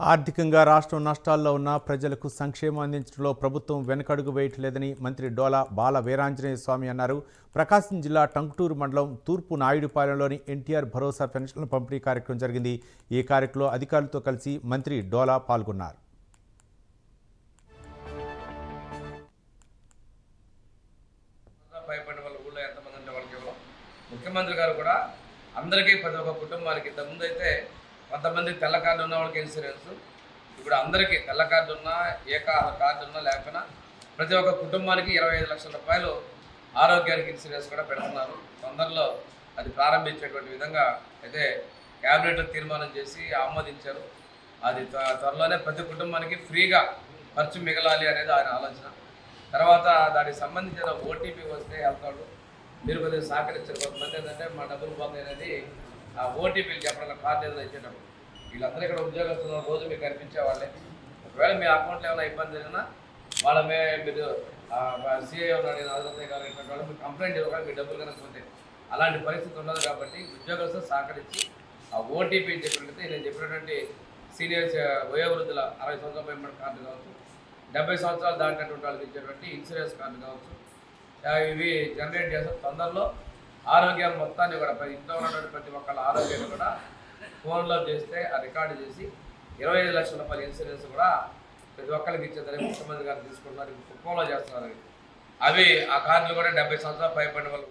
ఆర్థికంగా రాష్ట్రం నష్టాల్లో ఉన్న ప్రజలకు సంక్షేమం అందించడంలో ప్రభుత్వం వెనకడుగు వేయట్లేదని మంత్రి డోలా బాల వీరాంజనేయ స్వామి అన్నారు. ప్రకాశం జిల్లా టంగుటూరు మండలం తూర్పు నాయుడుపాలెంలోని ఎన్టీఆర్ భరోసా పెన్షన్ల పంపిణీ కార్యక్రమం జరిగింది. ఈ కార్యక్రమంలో అధికారులతో కలిసి మంత్రి డోలా పాల్గొన్నారు. ముఖ్యమంత్రి గారు కూడా అందరికీ ప్రతి ఒక్క కుటుంబానికి ఇంతకుముందు అయితే కొంతమంది తెల్ల కార్డు ఉన్న వాళ్ళకి ఇన్సూరెన్స్, ఇప్పుడు అందరికీ తెల్ల కార్డు ఉన్నా ఏ కార్డు ఉన్నా లేకపోయినా ప్రతి ఒక్క కుటుంబానికి 25 లక్షల రూపాయలు ఆరోగ్యానికి ఇన్సూరెన్స్ కూడా పెడుతున్నారు. తొందరలో అది ప్రారంభించేటువంటి విధంగా అయితే క్యాబినెట్లో తీర్మానం చేసి ఆమోదించారు. అది త్వరలోనే ప్రతి కుటుంబానికి ఫ్రీగా ఖర్చు మిగలాలి అనేది ఆయన ఆలోచన. తర్వాత దానికి సంబంధించిన ఓటీపీ వస్తే వెళ్తాడు, మీరు కొద్దిగా సహకరించారు. కొంతమంది ఏంటంటే మా డబ్బులు పోతాయి అనేది ఆ ఓటీపీలు చెప్పడం కార్డు ఏదైనా ఇచ్చేటప్పుడు వీళ్ళందరూ ఇక్కడ ఉద్యోగస్తున్న రోజు మీకు కనిపించే వాళ్ళే. ఒకవేళ మీ అకౌంట్లో ఏమైనా ఇబ్బంది జరిగినా వాళ్ళ మీరు సిఐ ఉన్నాడు అధికారి గారు ఇటువంటి వాళ్ళు మీరు కంప్లైంట్ ఇవ్వగానే మీ డబ్బులు కనుక పోతే అలాంటి పరిస్థితి ఉండదు. కాబట్టి ఉద్యోగస్తులు సహకరించి ఆ ఓటీపీ చెప్పినట్లయితే నేను చెప్పినటువంటి సీనియర్ వయోవృద్ధుల 60 సంవత్సరాల పైబడిన కార్డు కావచ్చు, 70 సంవత్సరాలు దాటినటువంటి వాళ్ళకి ఇచ్చేటువంటి ఇన్సూరెన్స్ కార్డు కావచ్చు, ఇవి జనరేట్ చేస్తారు. తొందరలో ఆరోగ్యం మొత్తాన్ని కూడా ఇంట్లో ఉన్నటువంటి ప్రతి ఒక్కళ్ళ ఆరోగ్యాన్ని కూడా ఫోన్లో చేస్తే ఆ రికార్డు చేసి 25 లక్షల రూపాయల ఇన్సూరెన్స్ కూడా ప్రతి ఒక్కరికి ఇచ్చేదని ముఖ్యమంత్రి గారు తీసుకుంటున్నారు. కుప్పంలో చేస్తున్నారు. అవి ఆ కార్డులు కూడా 70 సంవత్సరాలు పైబడిన వాళ్ళు